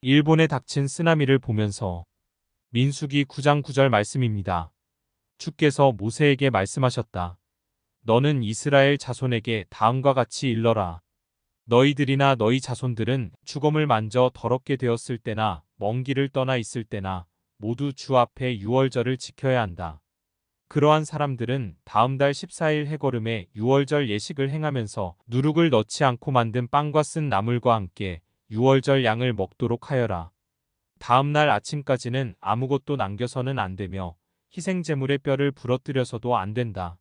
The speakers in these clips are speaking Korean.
일본에 닥친 쓰나미를 보면서 민수기 9장 9절 말씀입니다. 주께서 모세에게 말씀하셨다. 너는 이스라엘 자손에게 다음과 같이 일러라. 너희들이나 너희 자손들은 죽음을 만져 더럽게 되었을 때나 먼 길을 떠나 있을 때나 모두 주 앞에 유월절을 지켜야 한다. 그러한 사람들은 다음 달 14일 해거름에 유월절 예식을 행하면서 누룩을 넣지 않고 만든 빵과 쓴 나물과 함께 유월절 양을 먹도록 하여라. 다음 날 아침까지는 아무것도 남겨서는 안 되며 희생제물의 뼈를 부러뜨려서도 안 된다.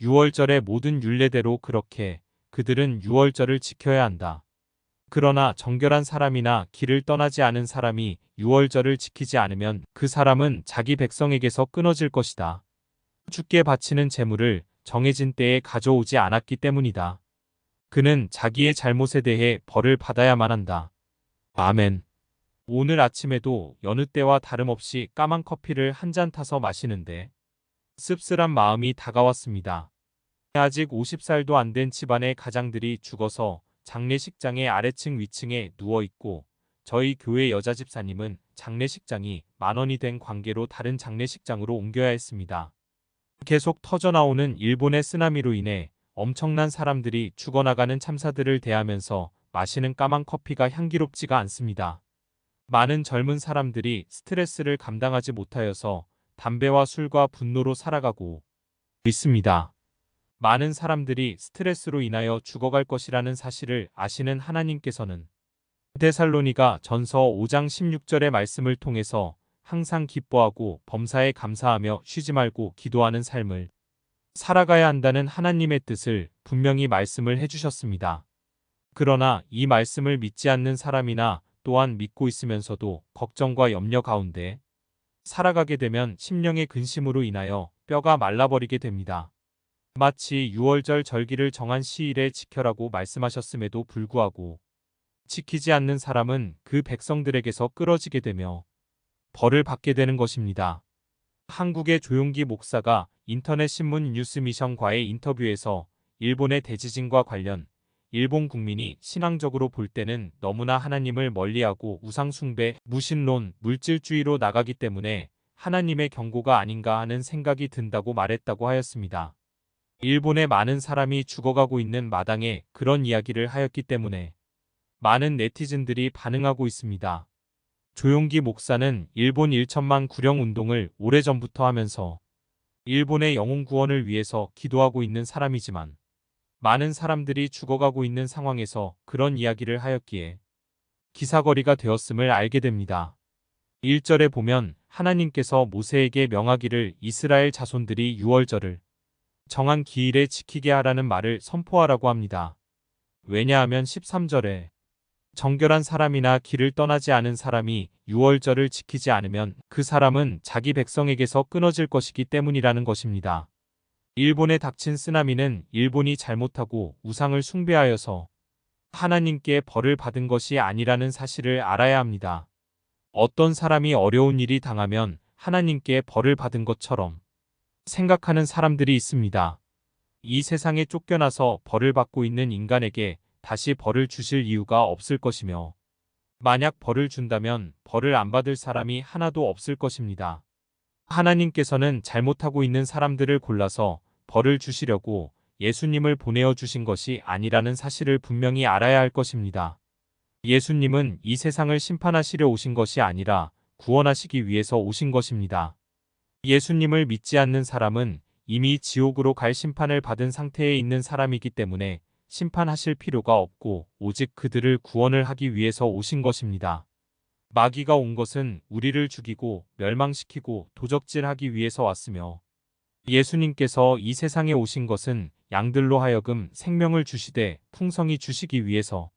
유월절의 모든 율례대로 그렇게 그들은 유월절을 지켜야 한다. 그러나 정결한 사람이나 길을 떠나지 않은 사람이 유월절을 지키지 않으면 그 사람은 자기 백성에게서 끊어질 것이다. 주께 바치는 제물을 정해진 때에 가져오지 않았기 때문이다. 그는 자기의 잘못에 대해 벌을 받아야만 한다. 아멘. 오늘 아침에도 여느 때와 다름없이 까만 커피를 한 잔 타서 마시는데 씁쓸한 마음이 다가왔습니다. 아직 50살도 안 된 집안의 가장들이 죽어서 장례식장의 아래층 위층에 누워있고 저희 교회 여자 집사님은 장례식장이 10,000원이 된 관계로 다른 장례식장으로 옮겨야 했습니다. 계속 터져나오는 일본의 쓰나미로 인해 엄청난 사람들이 죽어나가는 참사들을 대하면서 마시는 까만 커피가 향기롭지가 않습니다. 많은 젊은 사람들이 스트레스를 감당하지 못하여서 담배와 술과 분노로 살아가고 있습니다. 많은 사람들이 스트레스로 인하여 죽어갈 것이라는 사실을 아시는 하나님께서는 데살로니가 전서 5장 16절의 말씀을 통해서 항상 기뻐하고 범사에 감사하며 쉬지 말고 기도하는 삶을 살아가야 한다는 하나님의 뜻을 분명히 말씀을 해주셨습니다. 그러나 이 말씀을 믿지 않는 사람이나 또한 믿고 있으면서도 걱정과 염려 가운데 살아가게 되면 심령의 근심으로 인하여 뼈가 말라버리게 됩니다. 마치 유월절 절기를 정한 시일에 지켜라고 말씀하셨음에도 불구하고 지키지 않는 사람은 그 백성들에게서 끌어지게 되며 벌을 받게 되는 것입니다. 한국의 조용기 목사가 인터넷 신문 뉴스미션과의 인터뷰에서 일본의 대지진과 관련 일본 국민이 신앙적으로 볼 때는 너무나 하나님을 멀리하고 우상숭배, 무신론, 물질주의로 나가기 때문에 하나님의 경고가 아닌가 하는 생각이 든다고 말했다고 하였습니다. 일본의 많은 사람이 죽어가고 있는 마당에 그런 이야기를 하였기 때문에 많은 네티즌들이 반응하고 있습니다. 조용기 목사는 일본 1천만 구령 운동을 오래전부터 하면서 일본의 영혼 구원을 위해서 기도하고 있는 사람이지만 많은 사람들이 죽어가고 있는 상황에서 그런 이야기를 하였기에 기사거리가 되었음을 알게 됩니다. 1절에 보면 하나님께서 모세에게 명하기를 이스라엘 자손들이 유월절을 정한 기일에 지키게 하라는 말을 선포하라고 합니다. 왜냐하면 13절에 정결한 사람이나 길을 떠나지 않은 사람이 유월절을 지키지 않으면 그 사람은 자기 백성에게서 끊어질 것이기 때문이라는 것입니다. 일본에 닥친 쓰나미는 일본이 잘못하고 우상을 숭배하여서 하나님께 벌을 받은 것이 아니라는 사실을 알아야 합니다. 어떤 사람이 어려운 일이 당하면 하나님께 벌을 받은 것처럼 생각하는 사람들이 있습니다. 이 세상에 쫓겨나서 벌을 받고 있는 인간에게 다시 벌을 주실 이유가 없을 것이며 만약 벌을 준다면 벌을 안 받을 사람이 하나도 없을 것입니다. 하나님께서는 잘못하고 있는 사람들을 골라서 벌을 주시려고 예수님을 보내어 주신 것이 아니라는 사실을 분명히 알아야 할 것입니다. 예수님은 이 세상을 심판하시려 오신 것이 아니라 구원하시기 위해서 오신 것입니다. 예수님을 믿지 않는 사람은 이미 지옥으로 갈 심판을 받은 상태에 있는 사람이기 때문에 심판하실 필요가 없고 오직 그들을 구원을 하기 위해서 오신 것입니다. 마귀가 온 것은 우리를 죽이고 멸망시키고 도적질하기 위해서 왔으며 예수님께서 이 세상에 오신 것은 양들로 하여금 생명을 주시되 풍성히 주시기 위해서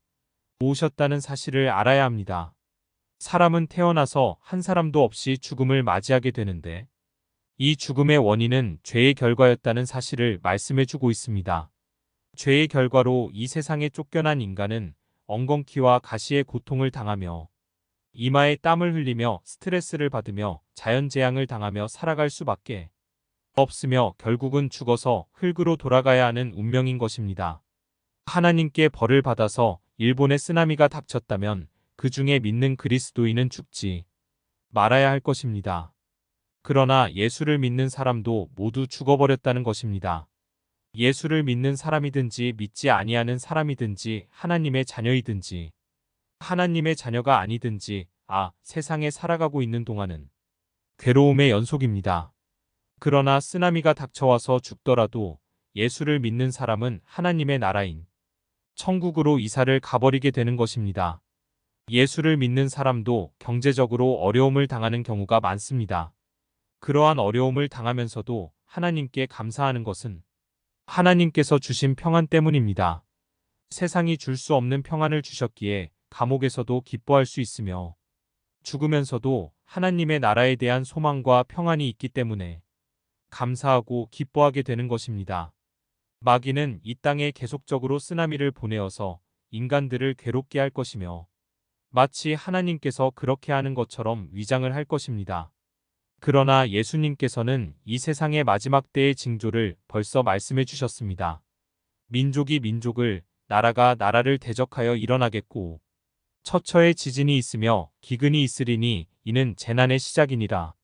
오셨다는 사실을 알아야 합니다. 사람은 태어나서 한 사람도 없이 죽음을 맞이하게 되는데 이 죽음의 원인은 죄의 결과였다는 사실을 말씀해주고 있습니다. 죄의 결과로 이 세상에 쫓겨난 인간은 엉겅퀴와 가시의 고통을 당하며 이마에 땀을 흘리며 스트레스를 받으며 자연재앙을 당하며 살아갈 수밖에 없으며 결국은 죽어서 흙으로 돌아가야 하는 운명인 것입니다. 하나님께 벌을 받아서 일본에 쓰나미가 닥쳤다면 그 중에 믿는 그리스도인은 죽지 말아야 할 것입니다. 그러나 예수를 믿는 사람도 모두 죽어버렸다는 것입니다. 예수를 믿는 사람이든지 믿지 아니하는 사람이든지 하나님의 자녀이든지 하나님의 자녀가 아니든지 세상에 살아가고 있는 동안은 괴로움의 연속입니다. 그러나 쓰나미가 닥쳐와서 죽더라도 예수를 믿는 사람은 하나님의 나라인 천국으로 이사를 가버리게 되는 것입니다. 예수를 믿는 사람도 경제적으로 어려움을 당하는 경우가 많습니다. 그러한 어려움을 당하면서도 하나님께 감사하는 것은 하나님께서 주신 평안 때문입니다. 세상이 줄 수 없는 평안을 주셨기에 감옥에서도 기뻐할 수 있으며 죽으면서도 하나님의 나라에 대한 소망과 평안이 있기 때문에 감사하고 기뻐하게 되는 것입니다. 마귀는 이 땅에 계속적으로 쓰나미를 보내어서 인간들을 괴롭게 할 것이며 마치 하나님께서 그렇게 하는 것처럼 위장을 할 것입니다. 그러나 예수님께서는 이 세상의 마지막 때의 징조를 벌써 말씀해 주셨습니다. 민족이 민족을, 나라가 나라를 대적하여 일어나겠고 처처에 지진이 있으며 기근이 있으리니 이는 재난의 시작이니라.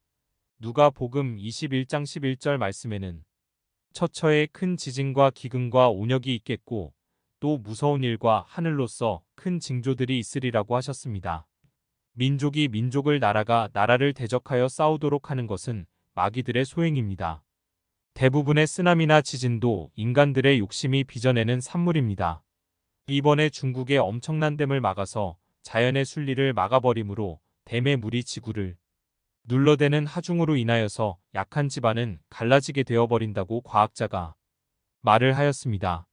누가복음 21장 11절 말씀에는 처처에 큰 지진과 기근과 온역이 있겠고 또 무서운 일과 하늘로서 큰 징조들이 있으리라고 하셨습니다. 민족이 민족을 나라가 나라를 대적하여 싸우도록 하는 것은 마귀들의 소행입니다. 대부분의 쓰나미나 지진도 인간들의 욕심이 빚어내는 산물입니다. 이번에 중국의 엄청난 댐을 막아서 자연의 순리를 막아버림으로 댐의 물이 지구를 눌러대는 하중으로 인하여서 약한 집안은 갈라지게 되어버린다고 과학자가 말을 하였습니다.